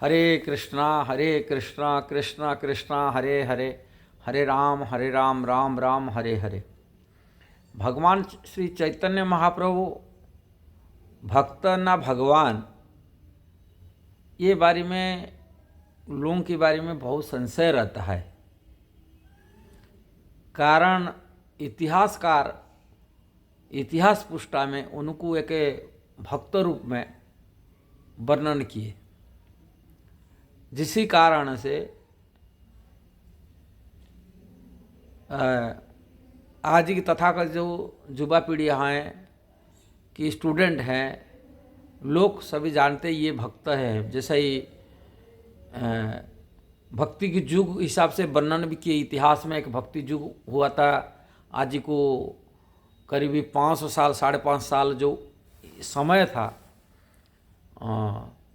हरे कृष्णा कृष्णा कृष्णा हरे हरे, हरे राम राम राम हरे हरे। भगवान श्री चैतन्य महाप्रभु भक्त ना भगवान, ये बारे में लोगों के बारे में बहुत संशय रहता है। कारण इतिहासकार इतिहास पुष्टा में उनको एक भक्त रूप में वर्णन किए, जिसी कारण से आज की तथाकथित जो युवा पीढ़ी हैं कि स्टूडेंट हैं, लोग सभी जानते ये भक्त है। जैसे ही भक्ति के युग हिसाब से वर्णन भी किए, इतिहास में एक भक्ति युग हुआ था। आज को करीबी 500 साल 5.5 साल जो समय था,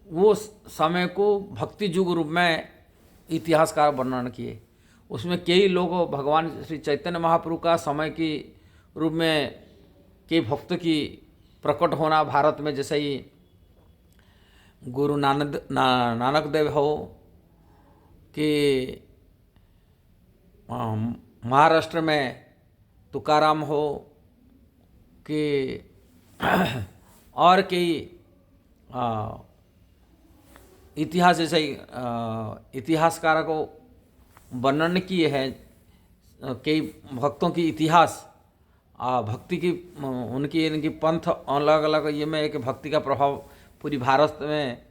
वो समय को भक्ति युग रूप में इतिहासकार वर्णन किए। उसमें कई लोग भगवान श्री चैतन्य महाप्रभु का समय की रूप में कई भक्त की प्रकट होना भारत में, जैसे ही गुरु नानक देव हो कि महाराष्ट्र में तुकाराम हो कि और कई इतिहास जैसे इतिहासकारों को वर्णन किए हैं। कई भक्तों की इतिहास भक्ति की उनकी इनकी पंथ अलग अलग ये में एक भक्ति का प्रभाव पूरी भारत में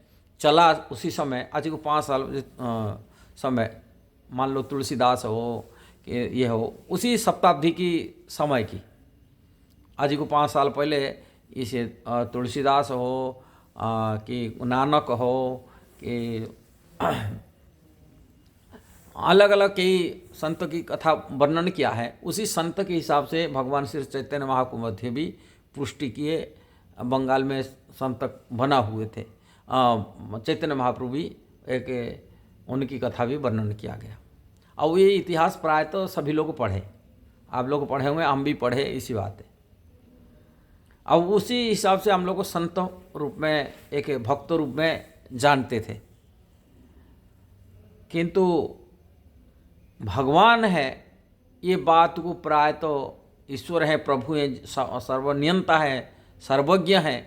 चला। उसी समय आज को 5 साल समय मान लो तुलसीदास हो कि ये हो, उसी शताब्दी की समय की आज को 5 साल पहले इसे तुलसीदास हो कि नानक हो कि अलग अलग कई संत की कथा वर्णन किया है। उसी संत के हिसाब से भगवान श्री चैतन्य महाप्रभु मध्य भी पुष्टि किए। बंगाल में संत बना हुए थे, चैतन्य महाप्रभु भी एक उनकी कथा भी वर्णन किया गया। और ये इतिहास प्राय तो सभी लोग पढ़े, आप लोग पढ़े हुए, हम भी पढ़े, इसी बात है। अब उसी हिसाब से हम लोग को संत रूप में एक भक्त रूप में जानते थे। किंतु भगवान है ये बात को प्राय तो ईश्वर है, प्रभु है, सर्वनियंता है, सर्वज्ञ है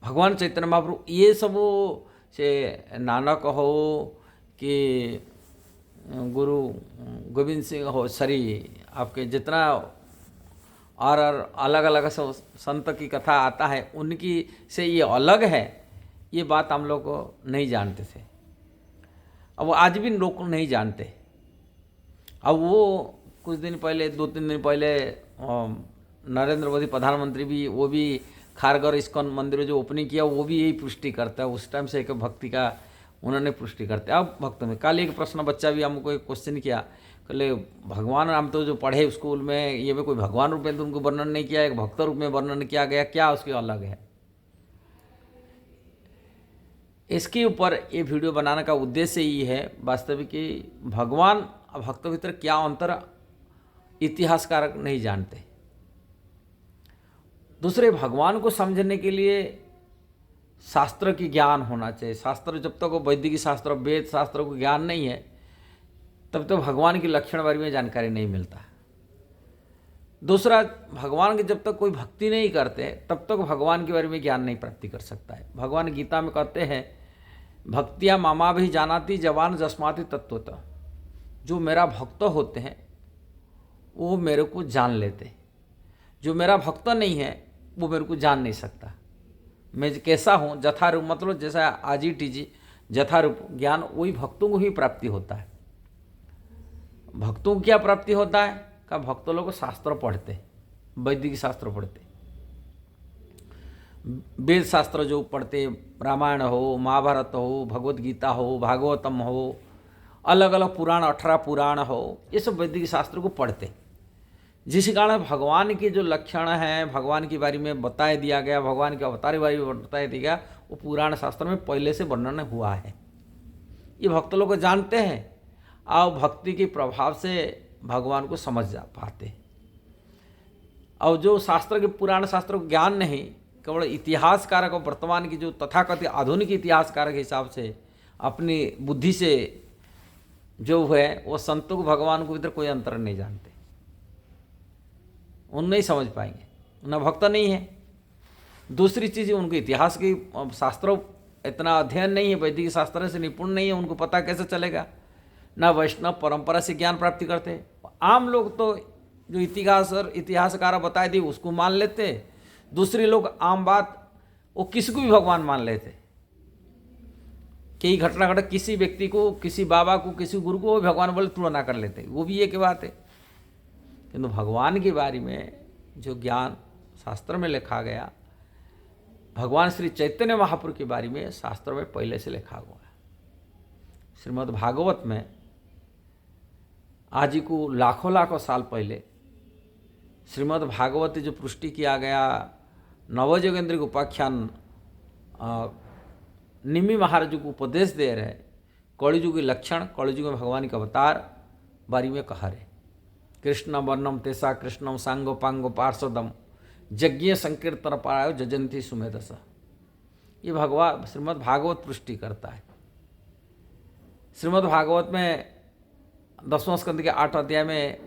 भगवान चैतन्य महाप्रभु। ये सब से नानक हो कि गुरु गोविंद सिंह हो, सरी आपके जितना और अलग अलग संत की कथा आता है, उनकी से ये अलग है, ये बात हम लोग को नहीं जानते थे। अब आज भी लोग नहीं जानते। अब वो कुछ दिन पहले 2-3 दिन पहले नरेंद्र मोदी प्रधानमंत्री भी, वो भी खारघर इस्कॉन मंदिर जो ओपनिंग किया, वो भी यही पुष्टि करता है। उस टाइम से एक भक्ति का उन्होंने पुष्टि करते। अब भक्त में कल एक प्रश्न बच्चा भी हमको एक क्वेश्चन किया, कहले भगवान हम तो जो पढ़े स्कूल में, ये में कोई भगवान रूप में तो उनको वर्णन नहीं किया, एक भक्त रूप में वर्णन किया गया, क्या उसके अलग है? इसके ऊपर ये वीडियो बनाने का उद्देश्य ये है वास्तविक कि भगवान और भक्त के भीतर क्या अंतर इतिहासकार नहीं जानते। दूसरे, भगवान को समझने के लिए शास्त्र की ज्ञान होना चाहिए। शास्त्र जब तक वैदिक शास्त्र, वेद शास्त्र को ज्ञान नहीं है, तब तो भगवान की लक्षण बारे में जानकारी नहीं मिलता। दूसरा, भगवान की जब तक कोई भक्ति नहीं करते तब तक भगवान के बारे में ज्ञान नहीं प्राप्ति कर सकता है। भगवान गीता में कहते हैं, भक्तिया मामा भी जानाती जवान जस्माति तत्वतः। जो मेरा भक्त होते हैं वो मेरे को जान लेते हैं, जो मेरा भक्त नहीं है वो मेरे को जान नहीं सकता। मैं कैसा हूँ, जथारूप, मतलब जैसा आजी टीजी जथारूप ज्ञान, वही भक्तों को ही प्राप्ति होता है। भक्तों को क्या प्राप्ति होता है का, भक्त लोग शास्त्र पढ़ते, वैदिक शास्त्र पढ़ते, वेद शास्त्र जो पढ़ते, रामायण हो, महाभारत हो, भगवत गीता हो, भागवतम हो, अलग अलग पुराण, 18 पुराण हो, ये सब वैदिक शास्त्र को पढ़ते। जिस कारण भगवान के जो लक्षण हैं, भगवान के बारे में बताया दिया गया, भगवान के अवतार के बारे में बताया दिया गया, वो पुराण शास्त्र में पहले से वर्णन हुआ है। ये भक्त लोग जानते हैं और भक्ति के प्रभाव से भगवान को समझ जा पाते। और जो शास्त्र के पुराण शास्त्र को ज्ञान नहीं, केवल इतिहासकार को वर्तमान की जो तथाकथित आधुनिक इतिहासकार के हिसाब से अपनी बुद्धि से जो है वो संतों को भगवान को इधर कोई अंतर नहीं जानते, उन नहीं समझ पाएंगे, न भक्त नहीं है। दूसरी चीज़ उनको इतिहास की शास्त्रों इतना अध्ययन नहीं है, वैदिक शास्त्र से निपुण नहीं है, उनको पता कैसे चलेगा। ना वैष्णव परंपरा से ज्ञान प्राप्ति करते। आम लोग तो जो इतिहास और इतिहासकार बताए थे उसको मान लेते, दूसरे लोग आम बात वो किसी को भी भगवान मान लेते। कई घटना घटा किसी व्यक्ति को, किसी बाबा को, किसी गुरु को भगवान बोले तुलना कर लेते, वो भी एक बात है। किंतु भगवान के बारे में जो ज्ञान शास्त्र में लिखा गया, भगवान श्री चैतन्य महाप्रभु के बारे में शास्त्र में पहले से लिखा हुआ है। श्रीमद् भागवत में आज को लाखों लाखों साल पहले श्रीमद् भागवत जो पुष्टि किया गया, नवजोगेंद्र के उपाख्यान निमि महाराज को उपदेश दे रहे, कलियुग के लक्षण, कलियुग में भगवान के अवतार बारी में कहा रहे। कृष्ण वर्णम तेसा कृष्णम सांगो पांगो पार्षदम यज्ञ संकीर्तन पारायो जजंती सुमेधस। ये भगवान श्रीमद् भागवत पुष्टि करता है। श्रीमद् भागवत में 10वां स्कंद के 8 अध्याय में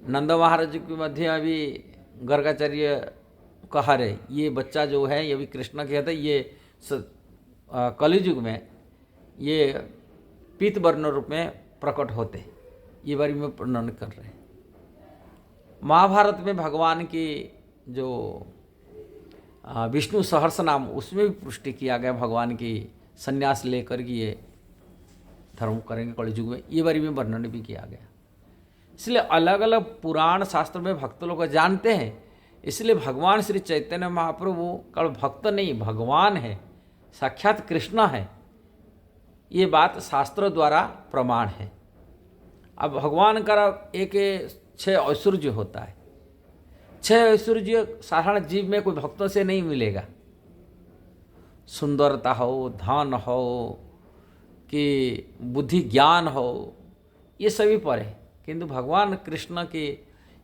नंद महाराज के मध्य अभी गर्गाचार्य कहा रहे, ये बच्चा जो है ये भी कृष्ण के है, ये कलियुग में ये पीत वर्ण रूप में प्रकट होते, ये बारे में वर्णन कर रहे हैं। महाभारत में भगवान की जो विष्णु सहर्ष नाम, उसमें भी पुष्टि किया गया भगवान की संन्यास लेकर के ये धर्म करेंगे कलियुग में, ये बारे में वर्णन भी किया गया। इसलिए अलग अलग पुराण शास्त्र में भक्त लोग जानते हैं। इसलिए भगवान श्री चैतन्य महाप्रभु केवल भक्त नहीं, भगवान है, साक्षात कृष्ण है, ये बात शास्त्र द्वारा प्रमाण है। अब भगवान का एक 6 ऐश्वर्य होता है। 6 ऐश्वर्य साधारण जीव में कोई भक्तों से नहीं मिलेगा। सुंदरता हो, धन हो कि बुद्धि ज्ञान हो, ये सभी पर है। किंतु भगवान कृष्ण के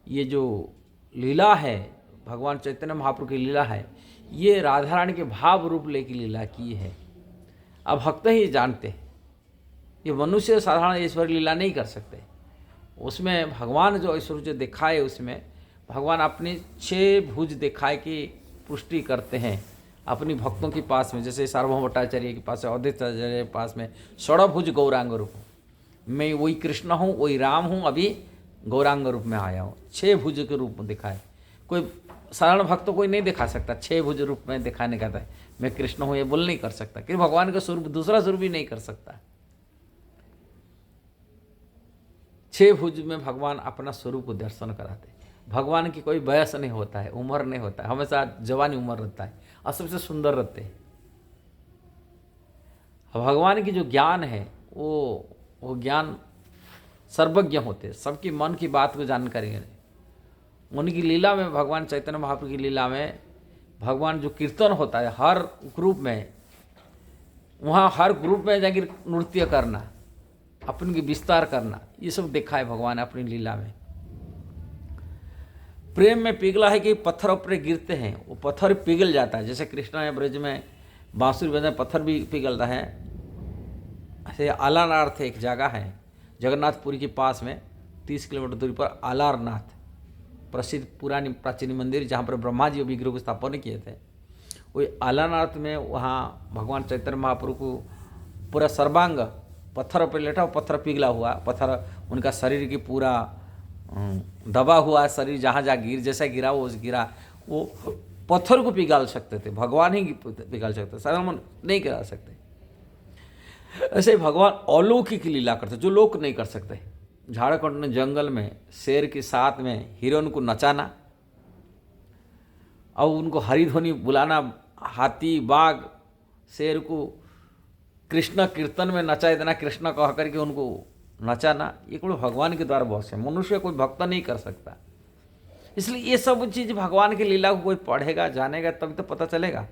ये जो लीला है, भगवान चैतन्य महाप्रभु की लीला है, ये राधा रानी के भाव रूप लेके लीला की है। अब भक्त ही जानते हैं, ये मनुष्य साधारण ईश्वर लीला नहीं कर सकते। उसमें भगवान जो ऐश्वर्य दिखाए, उसमें भगवान अपनी 6 भुज दिखाए की पुष्टि करते हैं अपनी भक्तों के पास में। जैसे सार्वभौम भट्टाचार्य के पास, अवधेताचार्य के पास में षड़भुज गौरांग रूप, मैं वही कृष्ण हूँ, वही राम हूँ, अभी गौरांग रूप में आया हूँ। 6 भुज के रूप में दिखाए। कोई साधारण भक्त कोई नहीं दिखा सकता 6 भुज रूप में दिखाने का था, मैं कृष्ण हूँ ये बोल नहीं कर सकता, कि भगवान का स्वरूप दूसरा स्वरूप भी नहीं कर सकता। 6 भुज में भगवान अपना स्वरूप दर्शन कराते। भगवान की कोई वयस नहीं होता है, उम्र नहीं होता है, हमेशा जवानी उम्र रहता है और सबसे सुंदर रहते हैं। भगवान की जो ज्ञान है वो ज्ञान सर्वज्ञ होते, सबकी मन की बात को जानकारी है। उनकी लीला में, भगवान चैतन्य महाप्रभु की लीला में भगवान जो कीर्तन होता है हर ग्रुप में, वहाँ हर ग्रुप में जाकर नृत्य करना, अपने विस्तार करना, ये सब देखा है भगवान अपनी लीला में। प्रेम में पिघला है कि पत्थर ऊपर गिरते हैं, वो पत्थर पिघल जाता है। जैसे कृष्ण है ब्रज में बांसुरी बजाए, पत्थर भी पिघलता है। ऐसे आलारनाथ एक जगह है जगन्नाथपुरी के पास में, 30 किलोमीटर दूरी पर आलारनाथ, प्रसिद्ध पुरानी प्राचीन मंदिर जहाँ पर ब्रह्मा जी विग्रह को स्थापन किए थे। वही आलारनाथ में, वहाँ भगवान चैतन्य महाप्रभु को पूरा सर्वांग पत्थर पर लेटा, पत्थर पिघला हुआ, पत्थर उनका शरीर की पूरा दबा हुआ शरीर, जहाँ जहाँ जैसा गिरा वो गिरा, वो पत्थर को पिघाल सकते थे, भगवान ही पिघाल सकते, साधारण नहीं करा सकते। ऐसे भगवान अलौकिक लीला करते जो लोग नहीं कर सकते। झारखंड में जंगल में शेर के साथ में हिरन को नचाना और उनको हरिध्वनि बुलाना, हाथी बाघ शेर को कृष्ण कीर्तन में नचा देना, कृष्ण कह करके उनको नचाना, ये कोई भगवान के द्वारा बहुत है, मनुष्य कोई भक्त नहीं कर सकता। इसलिए ये सब चीज़ भगवान की लीला को कोई पढ़ेगा जानेगा तभी तो पता चलेगा।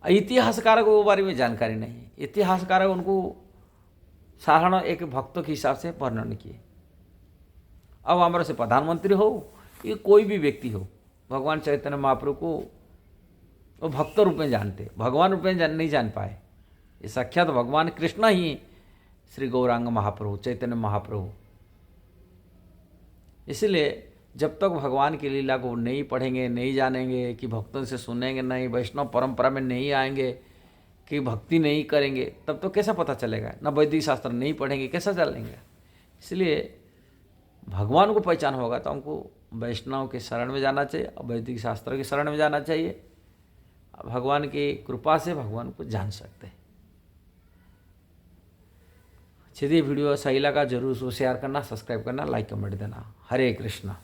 इतिहासकार को वो बारे में जानकारी नहीं है। इतिहासकार उनको साधारण एक भक्त के हिसाब से वर्णन किए। अब हमारे से प्रधानमंत्री हो, ये कोई भी व्यक्ति हो, भगवान चैतन्य महाप्रभु को वो भक्त रूप में जानते, भगवान रूप में नहीं जान पाए। ये साक्षात भगवान कृष्ण ही श्री गौरांग महाप्रभु, चैतन्य महाप्रभु। इसलिए जब तक भगवान की लीला को नहीं पढ़ेंगे, नहीं जानेंगे, कि भक्तों से सुनेंगे नहीं, वैष्णव परंपरा में नहीं आएंगे, कि भक्ति नहीं करेंगे, तब तो कैसा पता चलेगा? ना वैदिक शास्त्र नहीं पढ़ेंगे, कैसा चलेंगे? इसलिए भगवान को पहचान होगा तो हमको वैष्णव के शरण में जाना चाहिए, वैदिक शास्त्र के शरण में जाना चाहिए। भगवान की कृपा से भगवान को जान सकते हैं। यदि वीडियो सही लगा जरूर उसको शेयर करना, सब्सक्राइब करना, लाइक कमेंट देना। हरे कृष्णा।